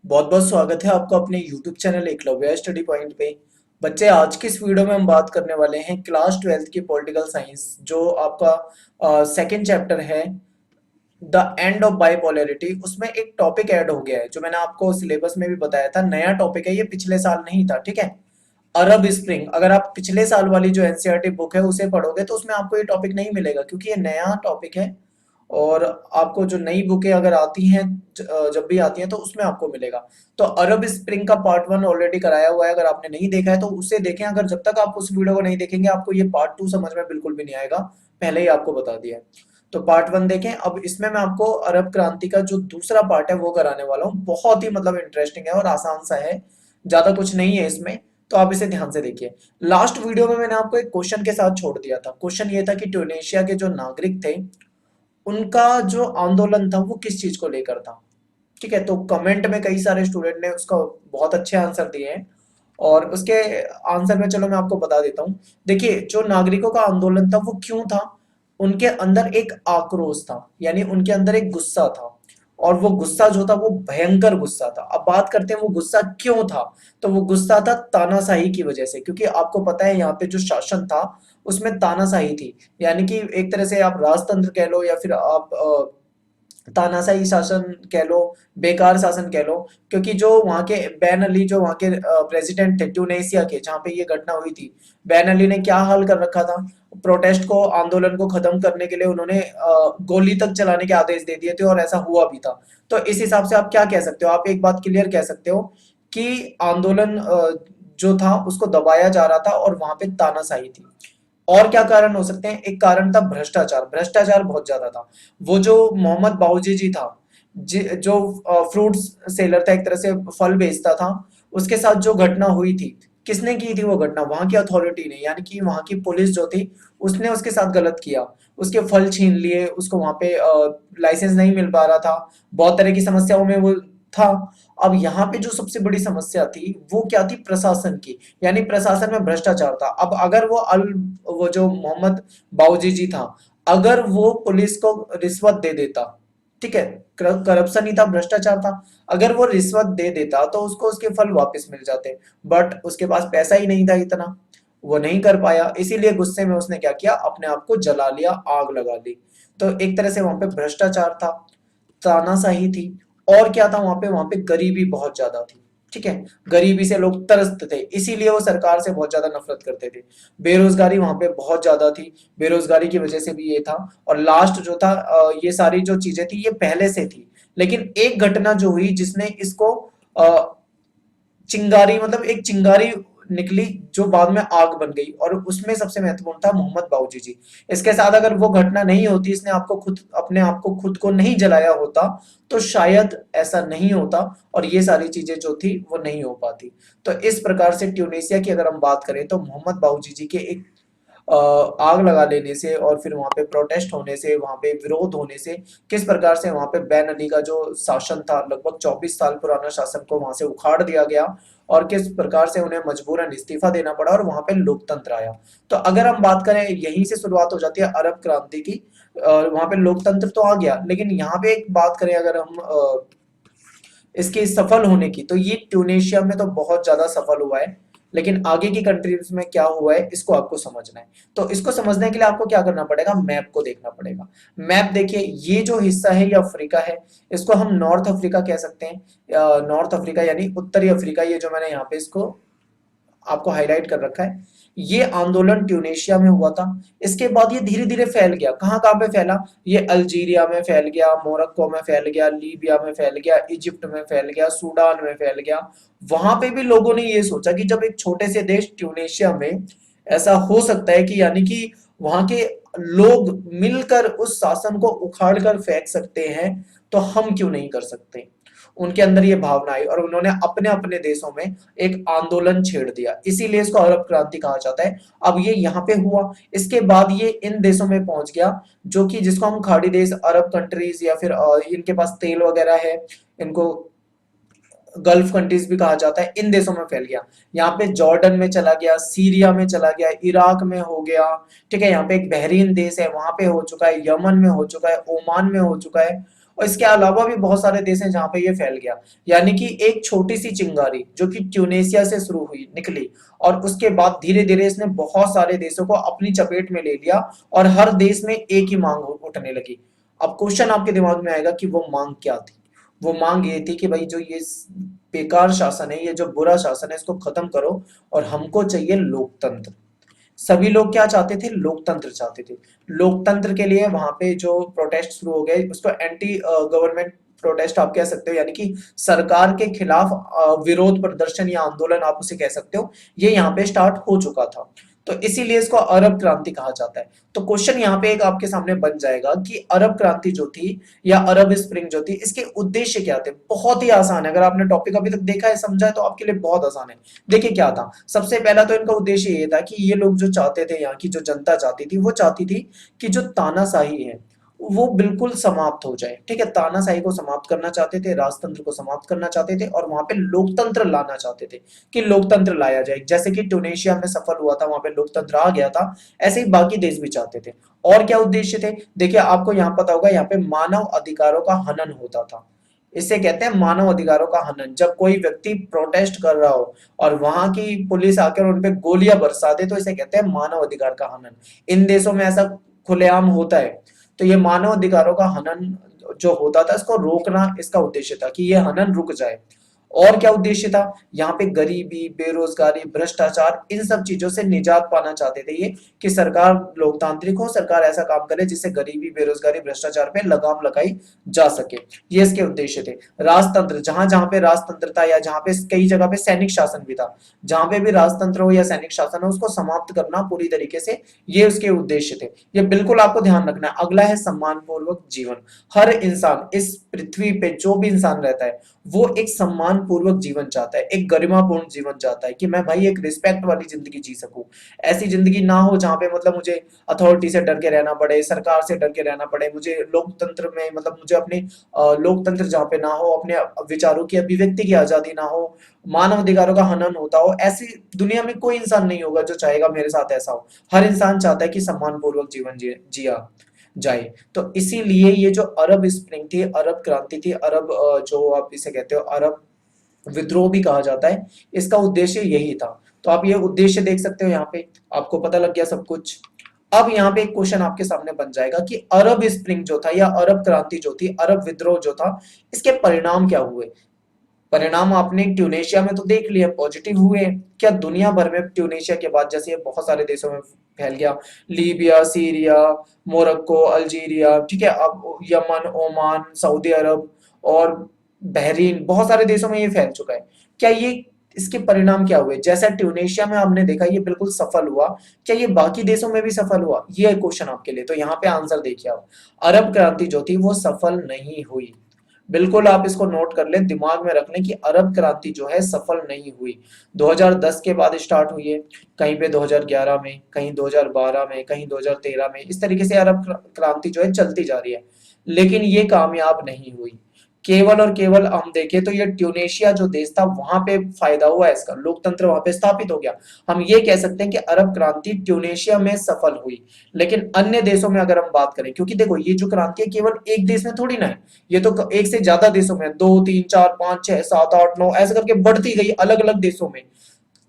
बहुत बहुत स्वागत है आपका अपने YouTube channel Eklavya study point पे। बच्चे, आज की इस वीडियो में हम बात करने वाले हैं क्लास 12th की पॉलिटिकल साइंस, जो आपका सेकंड चैप्टर है, द एंड ऑफ बाइपोलैरिटी। उसमें एक टॉपिक ऐड हो गया है जो मैंने आपको सिलेबस में भी बताया था। नया टॉपिक है, ये पिछले साल नहीं था, ठीक है। अरब स्प्रिंग, अगर आप पिछले साल वाली जो एनसीईआरटी बुक है उसे पढ़ोगे तो उसमें आपको ये टॉपिक नहीं मिलेगा, क्योंकि ये नया टॉपिक है। और आपको जो नई बुकें अगर आती हैं, जब भी आती हैं तो उसमें आपको मिलेगा। तो अरब स्प्रिंग का पार्ट वन ऑलरेडी कराया हुआ है, अगर आपने नहीं देखा है तो उसे देखें। अगर जब तक आप उस वीडियो को नहीं देखेंगे आपको ये पार्ट टू समझ में बिल्कुल भी नहीं आएगा, पहले ही आपको बता दिया है। तो पार्ट वन देखें। अब इसमें मैं आपको अरब क्रांति का जो दूसरा पार्ट है वो कराने वाला हूँ। बहुत ही मतलब इंटरेस्टिंग है और आसान सा है, ज्यादा कुछ नहीं है इसमें। तो आप इसे ध्यान से देखिए। लास्ट वीडियो में मैंने आपको एक क्वेश्चन के साथ छोड़ दिया था। क्वेश्चन ये था कि ट्यूनेशिया के जो नागरिक थे उनका जो आंदोलन था वो किस चीज को लेकर था। ठीक है, तो कमेंट में कई सारे स्टूडेंट ने उसका बहुत अच्छे आंसर दिए हैं, और उसके आंसर में चलो मैं आपको बता देता हूँ। देखिए, जो नागरिकों का आंदोलन था वो क्यों था। उनके अंदर एक आक्रोश था, यानी उनके अंदर एक गुस्सा था। और वो गुस्सा जो था वो भयंकर गुस्सा था। अब बात करते हैं वो गुस्सा क्यों था। तो वो गुस्सा था तानाशाही की वजह से, क्योंकि आपको पता है यहाँ पे जो शासन था उसमें तानाशाही थी। यानी कि एक तरह से आप राजतंत्र कह लो या फिर आप तानाशाही शासन कह लो, बेकार शासन कह लो। क्योंकि जो वहाँ के बैन अली, जो वहाँ के प्रेसिडेंट थे ट्यूनेशिया के, जहाँ पे ये घटना हुई थी, बैन अली ने क्या हाल कर रखा था। प्रोटेस्ट को, आंदोलन को खत्म करने के लिए उन्होंने गोली तक चलाने के आदेश दे दिए थे, और ऐसा हुआ भी था। तो इस हिसाब से आप क्या कह सकते हो, आप एक बात क्लियर कह सकते हो कि आंदोलन जो था उसको दबाया जा रहा था और वहां पे तानाशाही थी। और क्या कारण हो सकते हैं। एक कारण था भ्रष्टाचार। भ्रष्टाचार बहुत ज्यादा था। वो जो मोहम्मद बाऊजी जी था, जो फ्रूट्स सेलर था, एक तरह से फल बेचता था, उसके साथ जो घटना हुई थी, किसने की थी वो घटना। वहां की अथॉरिटी ने, यानी कि वहां की पुलिस जो थी उसने उसके साथ गलत किया। उसके फल छीन लिए, उसको वहां पे लाइसेंस नहीं मिल पा रहा था, बहुत तरह की समस्याओं में वो था। अब यहाँ पे जो सबसे बड़ी समस्या थी वो क्या थी, प्रशासन की। यानी प्रशासन में भ्रष्टाचार था। अब अगर वो जो मोहम्मद बाऊजी जी था, अगर वो पुलिस को रिश्वत दे देता, ठीक है, करप्शन ही था, भ्रष्टाचार था, अगर वो रिश्वत दे देता तो उसको उसके फल वापस मिल जाते। बट उसके पास पैसा ही नहीं था इतना, वो नहीं कर पाया, इसीलिए गुस्से में उसने क्या किया, अपने आप को जला लिया, आग लगा ली। तो एक तरह से वहां पे भ्रष्टाचार था, तानाशाही थी। और क्या था वहां पे, गरीबी बहुत ज्यादा थी। ठीक है, गरीबी से लोग तरसते थे, इसीलिए वो सरकार से बहुत ज्यादा नफरत करते थे। बेरोजगारी वहां पे बहुत ज्यादा थी, बेरोजगारी की वजह से भी ये था। और लास्ट जो था, ये सारी जो चीजें थी ये पहले से थी, लेकिन एक घटना जो हुई जिसने इसको चिंगारी, मतलब एक चिंगारी निकली जो बाद में आग बन गई, और उसमें सबसे महत्वपूर्ण था मोहम्मद बाऊजी जी। इसके साथ अगर वो घटना नहीं होती, इसने आपको खुद, अपने आप को, खुद को नहीं जलाया होता, तो शायद ऐसा नहीं होता और ये सारी चीजें जो थी वो नहीं हो पाती। तो इस प्रकार से ट्यूनेशिया की अगर हम बात करें तो मोहम्मद बाऊजी जी के एक आग लगा लेने से, और फिर वहां पे प्रोटेस्ट होने से, वहां पे विरोध होने से, किस प्रकार से वहां पे बैन अली का जो शासन था, लगभग 24 साल पुराना शासन, को वहां से उखाड़ दिया गया, और किस प्रकार से उन्हें मजबूरन इस्तीफा देना पड़ा और वहां पे लोकतंत्र आया। तो अगर हम बात करें, यहीं से शुरुआत हो जाती है अरब क्रांति की। वहां पे लोकतंत्र तो आ गया, लेकिन यहाँ पे एक बात करें अगर हम इसके सफल होने की, तो ये ट्यूनेशिया में तो बहुत ज्यादा सफल हुआ है, लेकिन आगे की कंट्रीज में क्या हुआ है इसको आपको समझना है। तो इसको समझने के लिए आपको क्या करना पड़ेगा, मैप को देखना पड़ेगा। मैप देखिए, ये जो हिस्सा है ये अफ्रीका है, इसको हम नॉर्थ अफ्रीका कह सकते हैं। नॉर्थ अफ्रीका यानी उत्तरी अफ्रीका, ये जो मैंने यहाँ पे इसको आपको हाईलाइट कर रखा है। ये आंदोलन ट्यूनेशिया में हुआ था। इसके बाद ये धीरे धीरे फैल गया, कहाँ कहाँ पे फैला, ये अल्जीरिया में फैल गया, मोरक्को में फैल गया, लीबिया में फैल गया, इजिप्ट में फैल गया, सूडान में फैल गया। वहां पे भी लोगों ने ये सोचा कि जब एक छोटे से देश ट्यूनेशिया में ऐसा हो सकता है कि, यानी कि वहां के लोग मिलकर उस शासन को उखाड़ कर फेंक सकते हैं, तो हम क्यों नहीं कर सकते। उनके अंदर ये भावना आई और उन्होंने अपने अपने देशों में एक आंदोलन छेड़ दिया, इसीलिए इसको अरब क्रांति कहा जाता है। अब ये यहाँ पे हुआ, इसके बाद ये इन देशों में पहुंच गया, जो कि जिसको हम खाड़ी देश, अरब कंट्रीज, या फिर इनके पास तेल वगैरह है, इनको गल्फ कंट्रीज भी कहा जाता है, इन देशों में फैल गया। यहाँ पे जॉर्डन में चला गया, सीरिया में चला गया, इराक में हो गया। ठीक है, यहाँ पे एक बहरीन देश है वहां पे हो चुका है, यमन में हो चुका है, ओमान में हो चुका है। और इसके अलावा भी बहुत सारे देश हैं जहां पे ये फैल गया। यानी कि एक छोटी सी चिंगारी जो कि ट्यूनेशिया से शुरू हुई निकली, और उसके बाद धीरे धीरे इसने बहुत सारे देशों को अपनी चपेट में ले लिया, और हर देश में एक ही मांग उठने लगी। अब क्वेश्चन आपके दिमाग में आएगा कि वो मांग क्या थी। वो मांग ये थी कि भाई जो ये बेकार शासन है, ये जो बुरा शासन है, इसको खत्म करो और हमको चाहिए लोकतंत्र। सभी लोग क्या चाहते थे? लोकतंत्र चाहते थे। लोकतंत्र के लिए वहां पे जो प्रोटेस्ट शुरू हो गए उसको एंटी गवर्नमेंट प्रोटेस्ट आप कह सकते हो, यानी कि सरकार के खिलाफ विरोध प्रदर्शन या आंदोलन आप उसे कह सकते हो, ये यहाँ पे स्टार्ट हो चुका था। तो इसीलिए इसको अरब क्रांति कहा जाता है। तो क्वेश्चन यहाँ पे एक आपके सामने बन जाएगा कि अरब क्रांति जो थी या अरब स्प्रिंग जो थी, इसके उद्देश्य क्या थे? बहुत ही आसान है, अगर आपने टॉपिक अभी तक देखा है, समझा है, तो आपके लिए बहुत आसान है। देखिए क्या था। सबसे पहला तो इनका उद्देश्य ये था कि ये लोग जो चाहते थे, यहाँ की जो जनता चाहती थी, वो चाहती थी कि जो तानाशाही है वो बिल्कुल समाप्त हो जाए। ठीक है, तानाशाही को समाप्त करना चाहते थे, राजतंत्र को समाप्त करना चाहते थे, और वहां पे लोकतंत्र लाना चाहते थे कि लोकतंत्र लाया जाए। जैसे कि ट्यूनेशिया में सफल हुआ था, वहां पे लोकतंत्र आ गया था, ऐसे ही बाकी देश भी चाहते थे। और क्या उद्देश्य थे? देखिए आपको यहाँ पता होगा, यहाँ पे मानव अधिकारों का हनन होता था। इसे कहते हैं मानव अधिकारों का हनन। जब कोई व्यक्ति प्रोटेस्ट कर रहा हो और वहां की पुलिस आकर उन पे गोलियां बरसा दे, तो इसे कहते हैं मानव अधिकार का हनन। इन देशों में ऐसा खुलेआम होता है। तो ये मानव अधिकारों का हनन जो होता था, इसको रोकना इसका उद्देश्य था कि ये हनन रुक जाए। और क्या उद्देश्य था? यहाँ पे गरीबी, बेरोजगारी, भ्रष्टाचार, इन सब चीजों से निजात पाना चाहते थे ये, कि सरकार लोकतांत्रिक हो, सरकार ऐसा काम करे जिससे गरीबी, बेरोजगारी, भ्रष्टाचार पे लगाम लगाई जा सके। ये इसके उद्देश्य थे। राजतंत्र, जहां जहां पे राजतंत्र था या जहां पे कई जगह पे सैनिक शासन भी था, जहां पे भी राजतंत्र हो या सैनिक शासन हो, उसको समाप्त करना पूरी तरीके से, ये उसके उद्देश्य थे। ये बिल्कुल आपको ध्यान रखना है। अगला है सम्मान पूर्वक जीवन। हर इंसान इस पृथ्वी पे, जो भी इंसान रहता है, वो एक सम्मान पूर्वक जीवन चाहता है, एक गरिमापूर्ण जीवन चाहता है, कि मैं भाई एक रिस्पेक्ट वाली जिंदगी जी सकूं। ऐसी जिंदगी ना हो जहां पे मतलब मुझे अथॉरिटी से डर के रहना पड़े, सरकार से डर के रहना पड़े, मुझे लोकतंत्र में मतलब मुझे अपने लोकतंत्र जहाँ पे ना हो, अपने विचारों की अभिव्यक्ति की आजादी ना हो, मानव अधिकारों का हनन होता हो, ऐसी दुनिया में कोई इंसान नहीं होगा जो चाहेगा मेरे साथ ऐसा हो। हर इंसान चाहता है कि सम्मान पूर्वक जीवन जिया जाए। तो इसीलिए ये जो अरब स्प्रिंग थी, अरब क्रांति थी, अरब जो आप इसे कहते हो अरब विद्रोह भी कहा जाता है, इसका उद्देश्य यही था। तो आप ये उद्देश्य देख सकते हो, यहाँ पे आपको पता लग गया सब कुछ। अब यहाँ पे एक क्वेश्चन आपके सामने बन जाएगा कि अरब स्प्रिंग जो था या अरब क्रांति जो थी, अरब विद्रोह जो था, इसके परिणाम क्या हुए? परिणाम आपने ट्यूनेशिया में तो देख लिया, पॉजिटिव हुए। क्या दुनिया भर में ट्यूनेशिया के बाद जैसे ये बहुत सारे देशों में फैल गया, लीबिया, सीरिया, मोरक्को, अल्जीरिया, ठीक है, अब यमन, ओमान, सऊदी अरब और बहरीन, बहुत सारे देशों में ये फैल चुका है। क्या ये इसके परिणाम क्या हुए? जैसा ट्यूनेशिया में हमने देखा ये बिल्कुल सफल हुआ, क्या ये बाकी देशों में भी सफल हुआ? ये क्वेश्चन आपके लिए। तो यहाँ पे आंसर देखिए आप, अरब क्रांति जो थी वो सफल नहीं हुई। बिल्कुल आप इसको नोट कर लें, दिमाग में रख लें कि अरब क्रांति जो है सफल नहीं हुई। 2010 के बाद स्टार्ट हुई है, कहीं पे 2011 में, कहीं 2012 में, कहीं 2013 में, इस तरीके से अरब क्रांति जो है चलती जा रही है, लेकिन ये कामयाब नहीं हुई। केवल और केवल हम देखें तो ये ट्यूनेशिया जो देश था, वहां पे फायदा हुआ है इसका, लोकतंत्र वहां पे स्थापित हो गया। हम ये कह सकते हैं कि अरब क्रांति ट्यूनेशिया में सफल हुई। लेकिन अन्य देशों में अगर हम बात करें, क्योंकि देखो ये जो क्रांति है केवल एक देश में थोड़ी ना है, ये तो एक से ज्यादा देशों में, 2 3 4 5 6 7 8 9 ऐसे करके बढ़ती गई अलग अलग देशों में।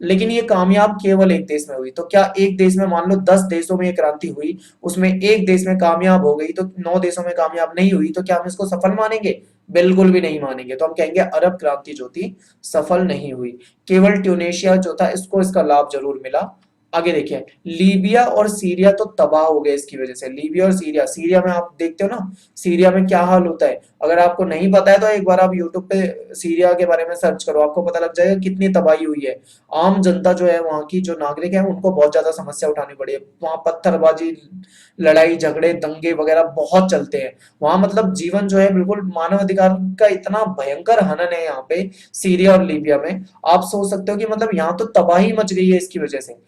लेकिन ये कामयाब केवल एक देश में हुई। तो क्या एक देश में, मान लो 10 देशों में ये क्रांति हुई, उसमें एक देश में कामयाब हो गई, तो 9 देशों में कामयाब नहीं हुई, तो क्या हम इसको सफल मानेंगे? बिल्कुल भी नहीं मानेंगे। तो हम कहेंगे अरब क्रांति जो थी सफल नहीं हुई। केवल ट्यूनेशिया जो था इसको इसका लाभ जरूर मिला। आगे देखिए, लीबिया और सीरिया तो तबाह हो गए इसकी वजह से। लीबिया और सीरिया, सीरिया में आप देखते हो ना, सीरिया में क्या हाल होता है। अगर आपको नहीं पता है तो एक बार आप यूट्यूब पे सीरिया के बारे में सर्च करो, आपको पता लग जाएगा कितनी तबाही हुई है। आम जनता जो है, वहां की जो नागरिक है, उनको बहुत ज्यादा समस्या उठानी पड़ी है। वहां पत्थरबाजी, लड़ाई झगड़े, दंगे वगैरह बहुत चलते हैं। वहां मतलब जीवन जो है बिल्कुल, मानव अधिकार का इतना भयंकर हनन है यहाँ पे सीरिया और लीबिया में। आप सोच सकते हो कि मतलब यहाँ तो तबाही मच गई है इसकी वजह से।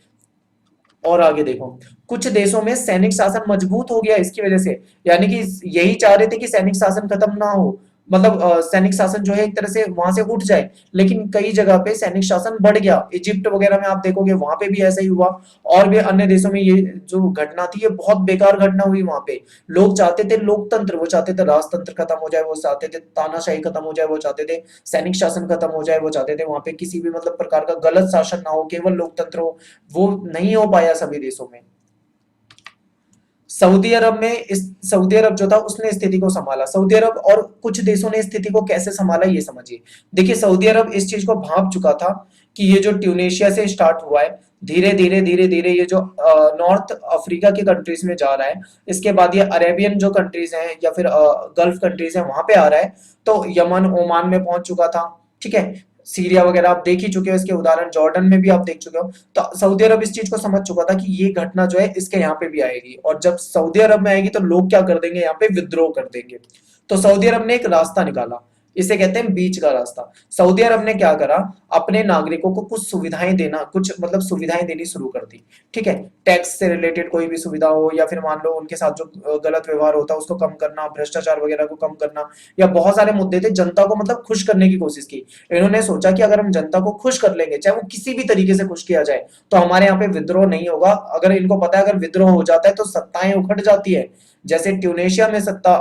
और आगे देखो, कुछ देशों में सैनिक शासन मजबूत हो गया इसकी वजह से, यानी कि यही चाह रहे थे कि सैनिक शासन खत्म ना हो, मतलब सैनिक शासन जो है एक तरह से वहां से उठ जाए, लेकिन कई जगह पे सैनिक शासन बढ़ गया। इजिप्ट वगैरह में आप देखोगे वहां पे भी ऐसा ही हुआ, और भी अन्य देशों में ये जो घटना थी ये बहुत बेकार घटना हुई। वहां पे लोग चाहते थे लोकतंत्र, वो चाहते थे राजतंत्र खत्म हो जाए, वो चाहते थे तानाशाही खत्म हो जाए, वो चाहते थे सैनिक शासन खत्म हो जाए, वो चाहते थे वहां पे किसी भी मतलब प्रकार का गलत शासन ना हो, केवल लोकतंत्र हो। वो नहीं हो पाया सभी देशों में। सऊदी अरब में इस सऊदी अरब जो था उसने स्थिति को संभाला। सऊदी अरब और कुछ देशों ने स्थिति को कैसे संभाला ये समझिए। देखिए सऊदी अरब इस चीज को भांप चुका था कि ये जो ट्यूनेशिया से स्टार्ट हुआ है, धीरे धीरे धीरे धीरे ये जो नॉर्थ अफ्रीका के कंट्रीज में जा रहा है, इसके बाद ये अरेबियन जो कंट्रीज हैं या फिर गल्फ कंट्रीज हैं वहां पे आ रहा है, तो यमन ओमान में पहुंच चुका था। ठीक है, सीरिया वगैरह आप देख ही चुके हो, इसके उदाहरण जॉर्डन में भी आप देख चुके हो। तो सऊदी अरब इस चीज को समझ चुका था कि ये घटना जो है इसके यहाँ पे भी आएगी, और जब सऊदी अरब में आएगी तो लोग क्या कर देंगे, यहाँ पे विद्रोह कर देंगे। तो सऊदी अरब ने एक रास्ता निकाला, इसे कहते हैं बीच का रास्ता। सऊदी अरब ने क्या करा, अपने नागरिकों को कुछ सुविधाएं देना, कुछ मतलब सुविधाएं देनी शुरू कर दी। ठीक है, टैक्स से रिलेटेड कोई भी सुविधा हो, या फिर मान लो उनके साथ जो गलत व्यवहार होता है उसको कम करना, भ्रष्टाचार वगैरह को कम करना, या बहुत सारे मुद्दे थे, जनता को मतलब खुश करने की कोशिश की। इन्होंने सोचा कि अगर हम जनता को खुश कर लेंगे, चाहे वो किसी भी तरीके से खुश किया जाए, तो हमारे यहाँ पे विद्रोह नहीं होगा। अगर इनको पता है अगर विद्रोह हो जाता है तो सत्ताएं उखड़ जाती है, जैसे ट्यूनेशिया में सत्ता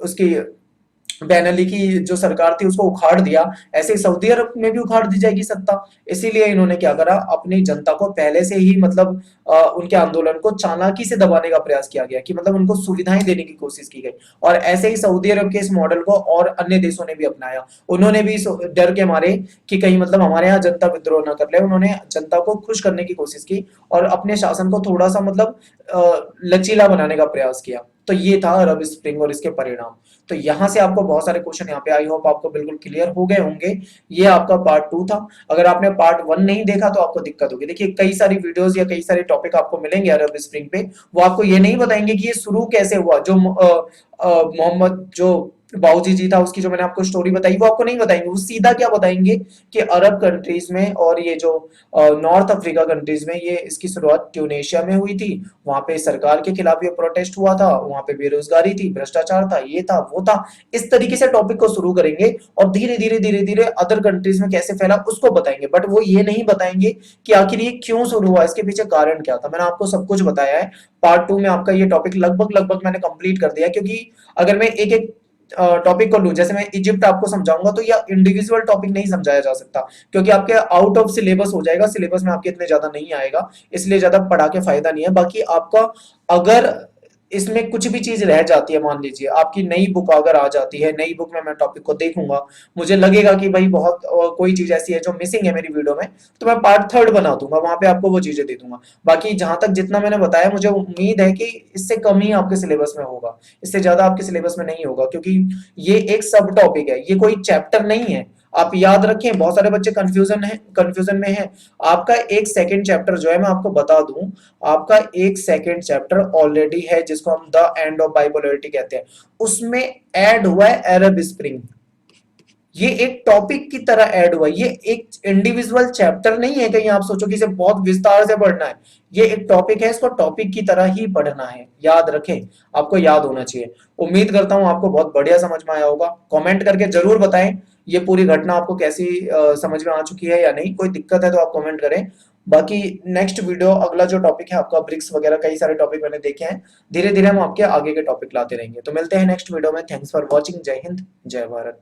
उसकी बैन अली की जो सरकार थी उसको उखाड़ दिया, ऐसे ही सऊदी अरब में भी उखाड़ दी जाएगी सत्ता। इसीलिए इन्होंने क्या करा, अपनी जनता को पहले से ही मतलब उनके आंदोलन को चालाकी से दबाने का प्रयास किया गया, कि मतलब उनको सुविधाएं देने की कोशिश की गई। और ऐसे ही सऊदी अरब के इस मॉडल को और अन्य देशों ने भी अपनाया। उन्होंने भी डर के मारे कि कहीं मतलब हमारे यहाँ जनता विद्रोह न कर ले, उन्होंने जनता को खुश करने की कोशिश की और अपने शासन को थोड़ा सा मतलब लचीला बनाने का प्रयास किया। तो ये था अरब स्प्रिंग और इसके परिणाम। तो यहाँ से आपको बहुत सारे क्वेश्चन यहाँ पे आई होप आपको बिल्कुल क्लियर हो गए होंगे। ये आपका पार्ट 2 था। अगर आपने पार्ट 1 नहीं देखा तो आपको दिक्कत होगी। देखिए कई सारी वीडियोस या कई सारे टॉपिक आपको मिलेंगे अरब स्प्रिंग पे, वो आपको ये नहीं बताएंगे कि ये शुरू कैसे हुआ। जो मोहम्मद जो बाऊजी जी था उसकी जो मैंने आपको स्टोरी बताई वो आपको नहीं बताएंगे। वो सीधा क्या बताएंगे कि अरब कंट्रीज में और ये जो नॉर्थ अफ्रीका कंट्रीज में ये इसकी शुरुआत ट्यूनेशिया में हुई थी। वहां पे सरकार के खिलाफ ये प्रोटेस्ट हुआ था, वहां पे बेरोजगारी थी, भ्रष्टाचार था, ये था वो था। इस तरीके से टॉपिक को शुरू करेंगे और धीरे धीरे धीरे धीरे अदर कंट्रीज में कैसे फैला उसको बताएंगे। बट वो ये नहीं बताएंगे कि आखिर ये क्यों शुरू हुआ, इसके पीछे कारण क्या था। मैंने आपको सब कुछ बताया है। पार्ट 2 में आपका ये टॉपिक लगभग लगभग मैंने कंप्लीट कर दिया, क्योंकि अगर मैं एक एक टॉपिक को लूं, जैसे मैं इजिप्ट आपको समझाऊंगा तो यह इंडिविजुअल टॉपिक नहीं समझाया जा सकता, क्योंकि आपके आउट ऑफ सिलेबस हो जाएगा, सिलेबस में आपके इतने ज्यादा नहीं आएगा, इसलिए ज्यादा पढ़ा के फायदा नहीं है। बाकी आपका अगर इसमें कुछ भी चीज रह जाती है, मान लीजिए आपकी नई बुक अगर आ जाती है, नई बुक में मैं टॉपिक को देखूंगा, मुझे लगेगा कि भाई बहुत कोई चीज ऐसी है जो मिसिंग है मेरी वीडियो में, तो मैं पार्ट 3 बना दूंगा, वहां पे आपको वो चीजें दे दूंगा। बाकी जहां तक जितना मैंने बताया मुझे उम्मीद है कि इससे कम ही आपके सिलेबस में होगा, इससे ज्यादा आपके सिलेबस में नहीं होगा, क्योंकि ये एक सब टॉपिक है, ये कोई चैप्टर नहीं है। आप याद रखें, बहुत सारे बच्चे कंफ्यूजन में हैं। आपका एक सेकंड चैप्टर जो है मैं आपको बता दूं, आपका एक सेकंड चैप्टर ऑलरेडी है जिसको हम द एंड ऑफ बाइपोलैरिटी कहते हैं, उसमें ऐड हुआ है अरब स्प्रिंग। ये एक टॉपिक की तरह ऐड हुआ है, ये एक इंडिविजुअल चैप्टर नहीं है कहीं आप सोचो कि इसे बहुत विस्तार से पढ़ना है। ये एक टॉपिक है, इसको टॉपिक की तरह ही पढ़ना है, याद रखें, आपको याद होना चाहिए। उम्मीद करता हूं आपको बहुत बढ़िया समझ में आया होगा। कमेंट करके जरूर बताएं ये पूरी घटना आपको कैसी समझ में आ चुकी है या नहीं। कोई दिक्कत है तो आप कमेंट करें। बाकी नेक्स्ट वीडियो अगला जो टॉपिक है आपका ब्रिक्स वगैरह, कई सारे टॉपिक मैंने देखे हैं, धीरे धीरे हम आपके आगे के टॉपिक लाते रहेंगे। तो मिलते हैं नेक्स्ट वीडियो में। Thanks for watching. जय हिंद, जय भारत।